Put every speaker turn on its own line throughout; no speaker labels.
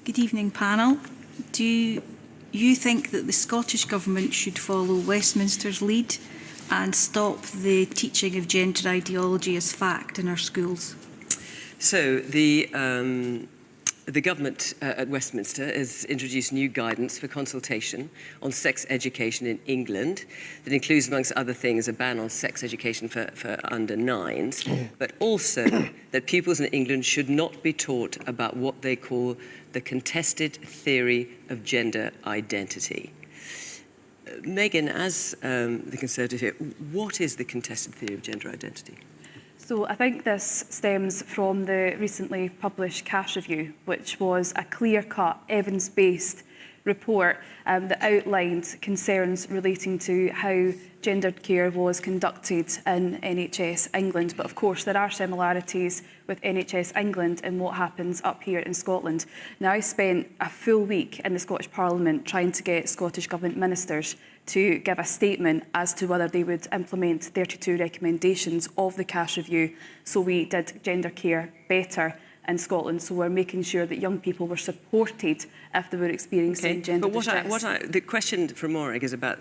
Good evening, panel. Do you think that the Scottish Government should follow Westminster's lead and stop the teaching of gender ideology as fact in our schools?
So the government at Westminster has introduced new guidance for consultation on sex education in England that includes, amongst other things, a ban on sex education for under 9s, but also that pupils in England should not be taught about what they call the contested theory of gender identity. Megan, as the Conservative here, what is the contested theory of gender identity?
So I think this stems from the recently published Cash Review, which was a clear-cut, evidence-based report that outlined concerns relating to how gendered care was conducted in NHS England. But of course, there are similarities with NHS England and what happens up here in Scotland. Now, I spent a full week in the Scottish Parliament trying to get Scottish Government ministers to give a statement as to whether they would implement 32 recommendations of the Cash Review. So we did gender care better in Scotland. So we're making sure that young people were supported if they were experiencing gender distress.
The question from Morag is about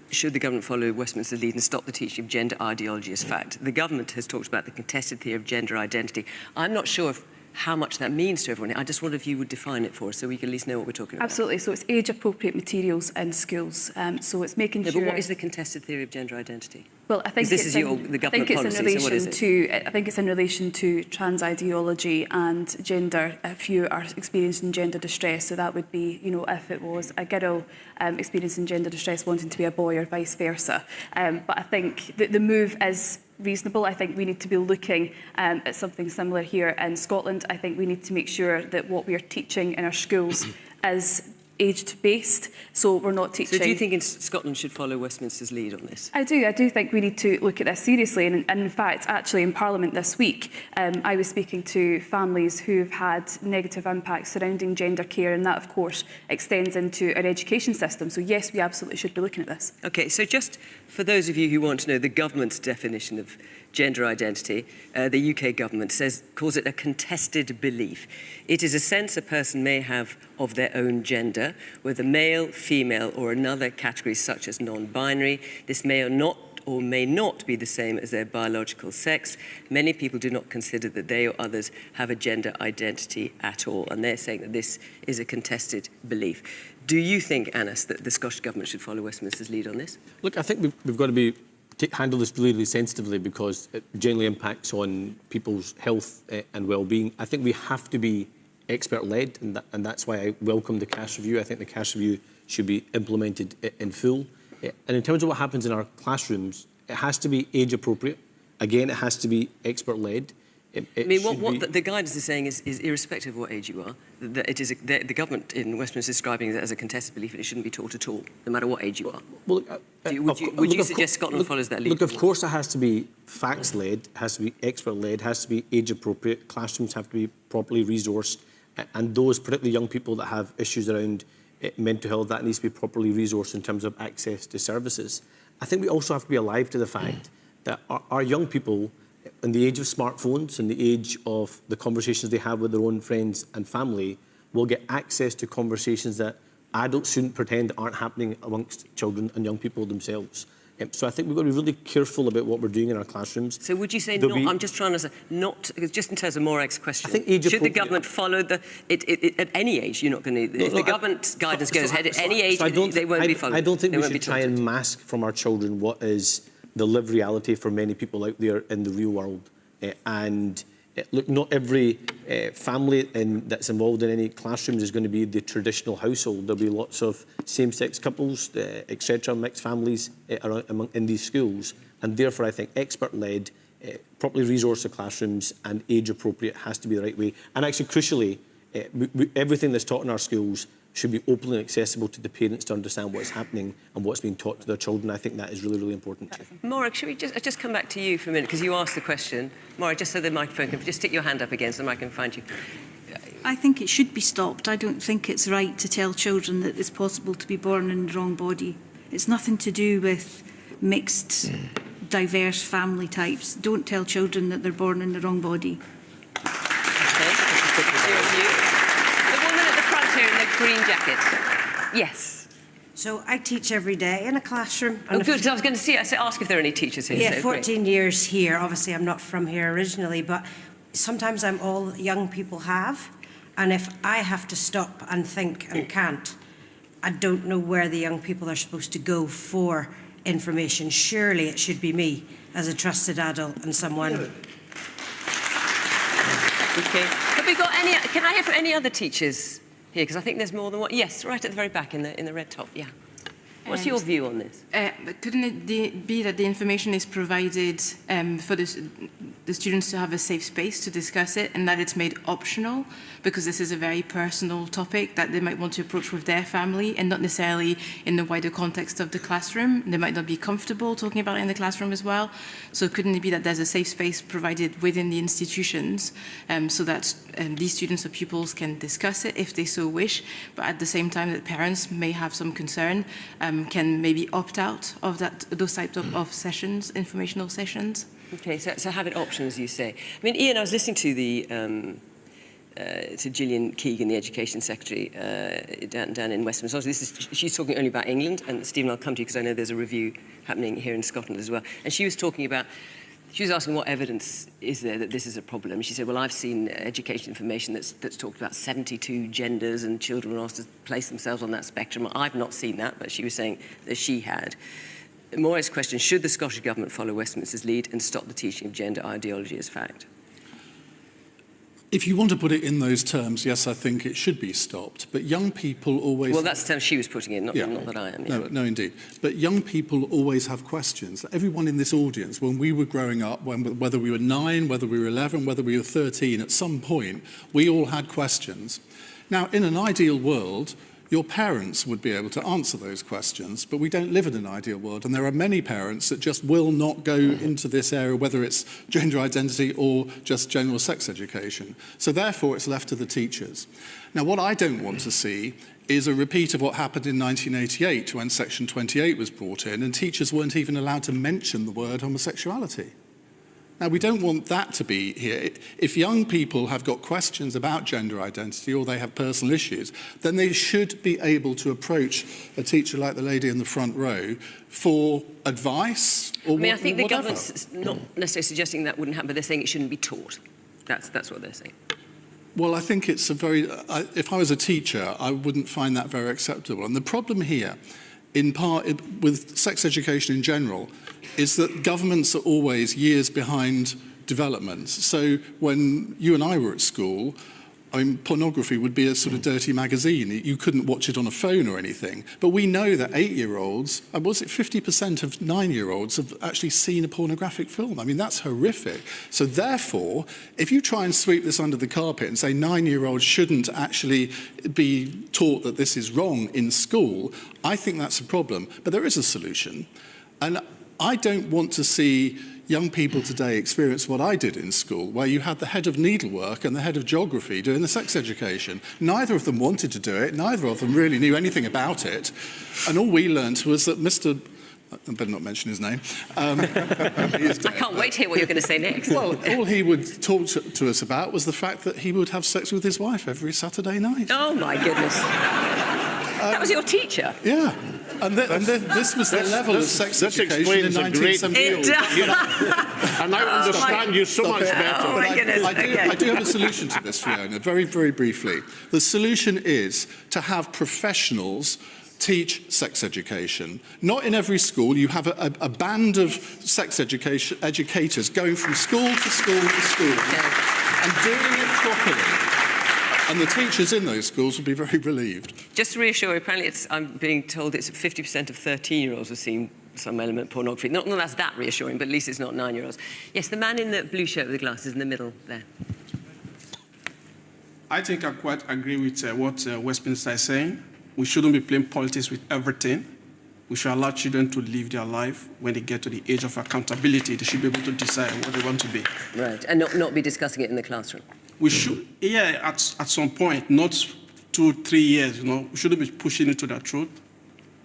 should the government follow Westminster's lead and stop the teaching of gender ideology as fact? The government has talked about the contested theory of gender identity. I'm not sure how much that means to everyone. I just wonder if you would define it for us so we can at least know what we're talking about.
Absolutely. So it's age-appropriate materials in schools. So it's making sure...
But what is the contested theory of gender identity?
Well, I think
it's the government policy, so what is it?
I think it's in relation to trans ideology and gender. If you are experiencing gender distress, so that would be, you know, if it was a girl experiencing gender distress wanting to be a boy or vice versa. But I think that the move is reasonable. I think we need to be looking at something similar here in Scotland. I think we need to make sure that what we are teaching in our schools is aged-based, so we're not teaching...
So do you think Scotland should follow Westminster's lead on this?
I do. I do think we need to look at this seriously. And in fact, actually, in Parliament this week, I was speaking to families who've had negative impacts surrounding gender care, and that, of course, extends into our education system. So yes, we absolutely should be looking at this.
OK, so just for those of you who want to know the government's definition of gender identity, the UK government calls it a contested belief. It is a sense a person may have of their own gender, whether male, female, or another category such as non-binary. This may or may not be the same as their biological sex. Many people do not consider that they or others have a gender identity at all, and they're saying that this is a contested belief. Do you think, Anas, that the Scottish Government should follow Westminster's lead on this?
Look, I think we've got to handle this really, really sensitively because it generally impacts on people's health and well-being. I think we have to be expert-led, and that's why I welcome the Cash Review. I think the Cash Review should be implemented in full. And in terms of what happens in our classrooms, it has to be age-appropriate. Again, it has to be expert-led.
I mean, what the guidance is saying is irrespective of what age you are, that it is the government in Westminster is describing it as a contested belief and it shouldn't be taught at all, no matter what age you are.
Well,
would you suggest Scotland follows that lead?
Look, of course it has to be facts-led, it has to be expert-led, it has to be age-appropriate, classrooms have to be properly resourced, and those, particularly young people that have issues around mental health, that needs to be properly resourced in terms of access to services. I think we also have to be alive to the fact that our young people, in the age of smartphones, in the age of the conversations they have with their own friends and family, will get access to conversations that adults shouldn't pretend aren't happening amongst children and young people themselves. So I think we've got to be really careful about what we're doing in our classrooms.
So would you say not, I'm just trying to say, not, just in terms of Morag's question,
I think age
should the government follow at any age, you're not going to, if the government's guidance goes ahead at any age, they won't be followed.
I don't think we should try and mask from our children what is the lived reality for many people out there in the real world. Look, not every family that's involved in any classrooms is going to be the traditional household. There'll be lots of same-sex couples, etc., mixed families in these schools. And therefore, I think expert-led, properly resource the classrooms and age-appropriate has to be the right way. And actually, crucially, everything that's taught in our schools should be open and accessible to the parents to understand what's happening and what's being taught to their children. I think that is really, really important.
Morag, should we just come back to you for a minute, because you asked the question. Morag, just so the microphone can... Just stick your hand up again so the mic can find you.
I think it should be stopped. I don't think it's right to tell children that it's possible to be born in the wrong body. It's nothing to do with mixed, diverse family types. Don't tell children that they're born in the wrong body.
Okay. jacket. Yes.
So I teach every day in a classroom.
Oh, good, 'cause I was going to ask if there are any teachers here.
Yeah,
so
14 years here. Obviously, I'm not from here originally, but sometimes I'm all young people have. And if I have to stop and think and can't, I don't know where the young people are supposed to go for information. Surely it should be me as a trusted adult and someone.
Okay. Have we got any? Can I hear from any other teachers here? Because I think there's more than one. Yes, right at the very back in the red top. Yeah. What's your view on this?
But couldn't it be that the information is provided for the students to have a safe space to discuss it, and that it's made optional because this is a very personal topic that they might want to approach with their family and not necessarily in the wider context of the classroom? They might not be comfortable talking about it in the classroom as well. So couldn't it be that there's a safe space provided within the institutions so that these students or pupils can discuss it if they so wish, but at the same time that parents may have some concern, can maybe opt out of those types of sessions, informational sessions?
Okay, so have it options, you say. I mean, Ian, I was listening to to Gillian Keegan, the Education Secretary down in Westminster. She's talking only about England, and Stephen, I'll come to you because I know there's a review happening here in Scotland as well. And she was asking what evidence is there that this is a problem. She said, well, I've seen education information that's talked about 72 genders and children are asked to place themselves on that spectrum. I've not seen that, but she was saying that she had. Maurice's question, should the Scottish Government follow Westminster's lead and stop the teaching of gender ideology as fact?
If you want to put it in those terms, yes, I think it should be stopped. But young people always...
Well, that's the term she was putting in, not that I am. Yeah.
No, indeed. But young people always have questions. Everyone in this audience, when we were growing up, whether we were 9, whether we were 11, whether we were 13, at some point, we all had questions. Now, in an ideal world, your parents would be able to answer those questions, but we don't live in an ideal world, and there are many parents that just will not go into this area, whether it's gender identity or just general sex education. So therefore, it's left to the teachers. Now, what I don't want to see is a repeat of what happened in 1988 when Section 28 was brought in, and teachers weren't even allowed to mention the word homosexuality. Now, we don't want that to be here. If young people have got questions about gender identity or they have personal issues, then they should be able to approach a teacher like the lady in the front row for advice or
I think the
whatever.
government's not necessarily suggesting that wouldn't happen, but they're saying it shouldn't be taught. That's what they're saying.
Well, I think it's a very... if I was a teacher, I wouldn't find that very acceptable. And the problem here, in part with sex education in general, is that governments are always years behind developments. So when you and I were at school, I mean, pornography would be a sort of dirty magazine. You couldn't watch it on a phone or anything. But we know that 8-year-olds, was it 50% of 9-year-olds have actually seen a pornographic film? I mean, that's horrific. So therefore, if you try and sweep this under the carpet and say 9-year-olds shouldn't actually be taught that this is wrong in school, I think that's a problem. But there is a solution. And I don't want to see young people today experience what I did in school, where you had the head of needlework and the head of geography doing the sex education. Neither of them wanted to do it. Neither of them really knew anything about it. And all we learnt was that Mr. I better not mention his name.
I can't wait to hear what you're going to say next.
Well, all he would talk to us about was the fact that he would have sex with his wife every Saturday night.
Oh, my goodness. That was your teacher?
Yeah. And this was the level of sex education in 1978.
And I understand you so much better.
Oh, my goodness.
I do have a solution to this, Fiona, very, very briefly. The solution is to have professionals teach sex education. Not in every school. You have a band of sex educators going from school to school to school and doing it properly. And the teachers in those schools will be very relieved.
Just to reassure you, apparently I'm being told it's 50% of 13-year-olds have seen some element of pornography. Not that's that reassuring, but at least it's not 9-year-olds. Yes, the man in the blue shirt with the glasses in the middle there.
I think I quite agree with what Westminster is saying. We shouldn't be playing politics with everything. We should allow children to live their life. When they get to the age of accountability, they should be able to decide what they want to be.
Right, and not be discussing it in the classroom.
We should, at some point, not 2-3 years, we shouldn't be pushing it to the truth.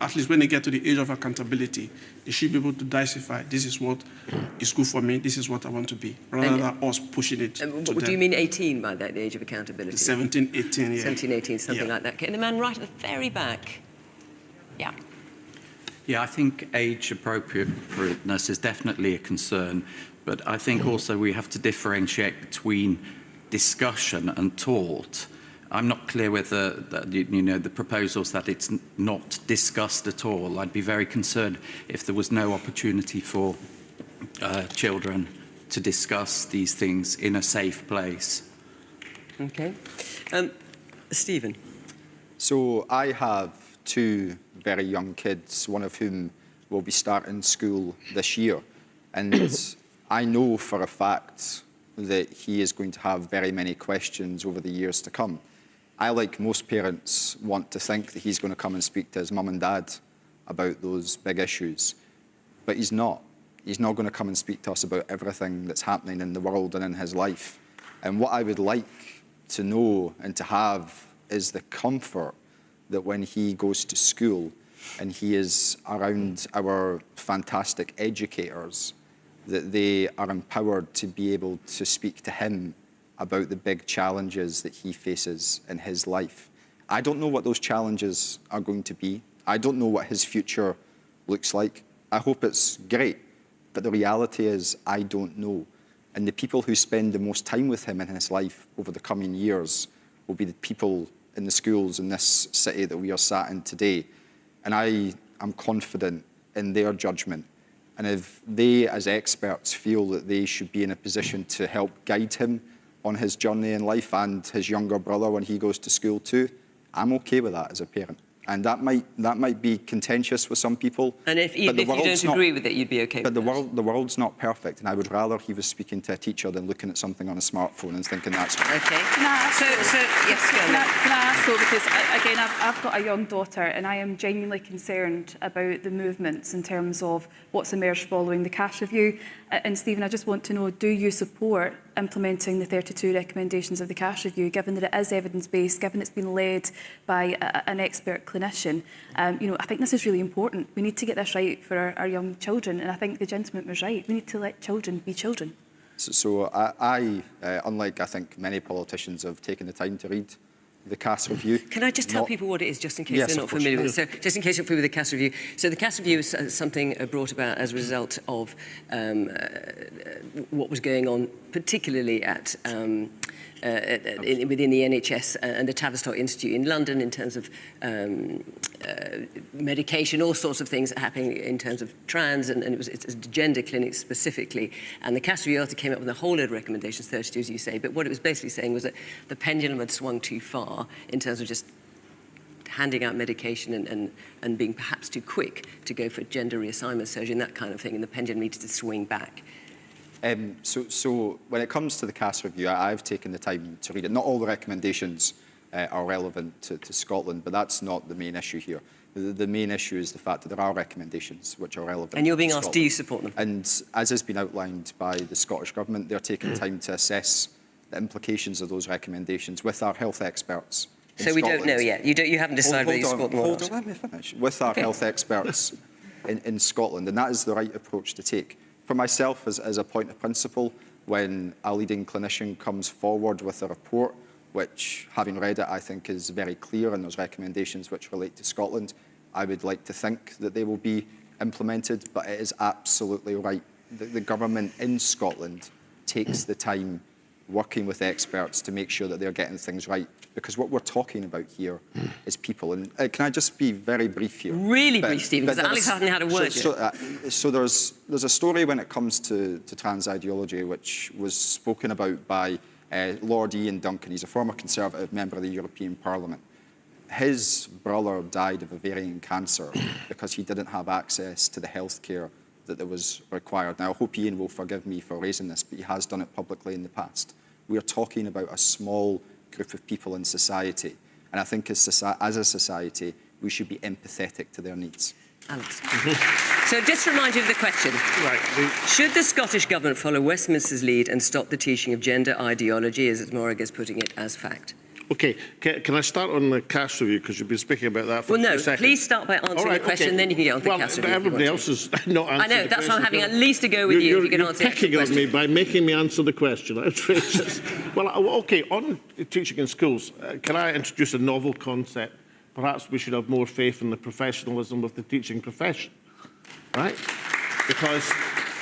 at least when they get to the age of accountability, they should be able to decipher, this is what is good for me, this is what I want to be, rather than us pushing it to
What
them.
do you mean 18 by that, the age of accountability?
17, 18, yeah.
17, 18, something
Yeah.
like that. Okay, and the man right at the very back. Yeah.
Yeah, I think age appropriateness is definitely a concern, but I think also we have to differentiate between discussion and taught. I'm not clear whether the proposals that it's not discussed at all. I'd be very concerned if there was no opportunity for children to discuss these things in a safe place.
Okay. Stephen.
So I have two very young kids, one of whom will be starting school this year. And I know for a fact that he is going to have very many questions over the years to come. I, like most parents, want to think that he's going to come and speak to his mum and dad about those big issues. But he's not. He's not going to come and speak to us about everything that's happening in the world and in his life. And what I would like to know and to have is the comfort that when he goes to school and he is around our fantastic educators, that they are empowered to be able to speak to him about the big challenges that he faces in his life. I don't know what those challenges are going to be. I don't know what his future looks like. I hope it's great, but the reality is I don't know. And the people who spend the most time with him in his life over the coming years will be the people in the schools in this city that we are sat in today. And I am confident in their judgment. And if they, as experts, feel that they should be in a position to help guide him on his journey in life and his younger brother when he goes to school too, I'm okay with that as a parent. And that might be contentious with some people.
And even if you don't agree with it, you'd be okay with
it. But the world's not perfect, and I would rather he was speaking to a teacher than looking at something on a smartphone and thinking that's right.
Okay.
Can I ask,
yes, go on.
can I ask though, because again, I've got a young daughter and I am genuinely concerned about the movements in terms of what's emerged following the cash review. And Stephen, I just want to know, do you support implementing the 32 recommendations of the cash review, given that it is evidence-based, given it's been led by an expert clinician? I think this is really important. We need to get this right for our young children, and I think the gentleman was right. We need to let children be children.
So I unlike I think many politicians, have taken the time to read the CAS review.
Can I just tell people what it is, just in case they're not familiar with it? So, just in case you're familiar with the CAS review. So, the CAS review is something brought about as a result of what was going on, particularly at within the NHS and the Tavistock Institute in London, in terms of medication, all sorts of things happening in terms of trans, and it's a gender clinic specifically. And the CAS review came up with a whole load of recommendations, 32 as you say, but what it was basically saying was that the pendulum had swung too far in terms of just handing out medication and being perhaps too quick to go for gender reassignment surgery and that kind of thing, and the pendulum needed to swing back.
So when it comes to the CAS review, I've taken the time to read it. Not all the recommendations are relevant to Scotland, but that's not the main issue here. The main issue is the fact that there are recommendations which are relevant.
And you're being asked,
Scotland.
do you support them?
And as has been outlined by the Scottish Government, they're taking time to assess the implications of those recommendations with our health experts in
So we
Scotland.
don't know yet. You haven't decided whether you support them or not.
Hold on, let me finish. With our health experts in Scotland, and that is the right approach to take. For myself, as a point of principle, when a leading clinician comes forward with a report, which, having read it, I think is very clear, and those recommendations which relate to Scotland, I would like to think that they will be implemented, but it is absolutely right that the government in Scotland takes the time working with experts to make sure that they're getting things right. Because what we're talking about here is people. And can I just be very brief here?
Really brief, Stephen, because Alex hasn't had a word yet.
So there's a story when it comes to trans ideology, which was spoken about by Lord Ian Duncan. He's a former Conservative member of the European Parliament. His brother died of ovarian cancer because he didn't have access to the health care that was required. Now, I hope Ian will forgive me for raising this, but he has done it publicly in the past. We are talking about a small group of people in society, and I think as a society, we should be empathetic to their needs.
Alex. So just to remind you of the question.
Right.
Should the Scottish Government follow Westminster's lead and stop the teaching of gender ideology, as Morag is putting it, as fact?
Okay, can I start on the cash review, because you've been speaking about that for
Well,
a
no,
few seconds.
please start by answering the question, then you can get on to the cash review.
Everybody else is not answering
I know,
the
that's why I'm
question.
having at least a go with you if you can answer
You're
the
picking on
question.
me by making me answer the question. Outrageous. Well, okay, on teaching in schools, can I introduce a novel concept? Perhaps we should have more faith in the professionalism of the teaching profession, right? Because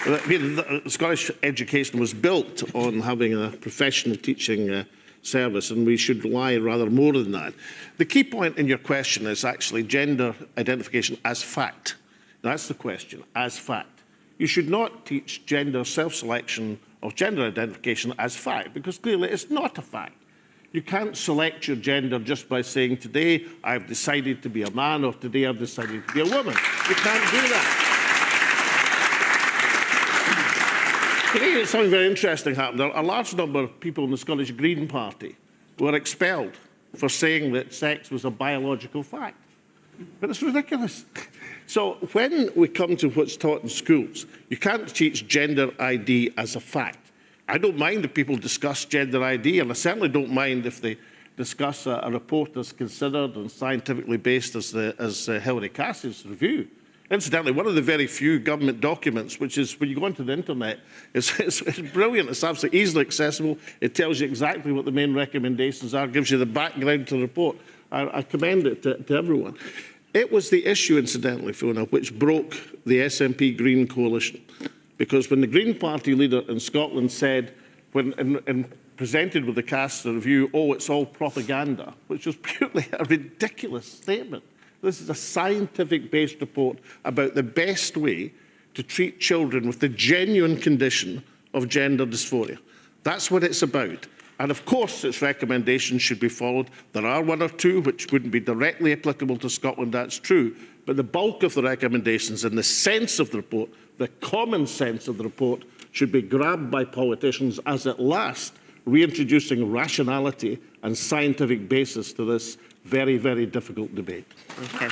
the Scottish education was built on having a professional teaching service, and we should rely rather more than that. The key point in your question is actually gender identification as fact. That's the question, as fact. You should not teach gender self-selection or gender identification as fact, because clearly it's not a fact. You can't select your gender just by saying, today I've decided to be a man, or today I've decided to be a woman. You can't do that. Today, something very interesting happened. A large number of people in the Scottish Green Party were expelled for saying that sex was a biological fact. But it's ridiculous. So when we come to what's taught in schools, you can't teach gender ID as a fact. I don't mind if people discuss gender ID, and I certainly don't mind if they discuss a report that's considered and scientifically based as Hilary Cass's review. Incidentally, one of the very few government documents, which is, when you go onto the internet, it's brilliant. It's absolutely easily accessible. It tells you exactly what the main recommendations are, gives you the background to the report. I commend it to everyone. It was the issue, incidentally, Fiona, which broke the SNP Green coalition. Because when the Green Party leader in Scotland said, when presented with the Cass review, oh, it's all propaganda, which was purely a ridiculous statement. This is a scientific-based report about the best way to treat children with the genuine condition of gender dysphoria. That's what it's about. And of course, its recommendations should be followed. There are one or two which wouldn't be directly applicable to Scotland, that's true. But the bulk of the recommendations and the sense of the report, the common sense of the report, should be grabbed by politicians as at last reintroducing rationality and scientific basis to this very, very difficult debate.
Okay.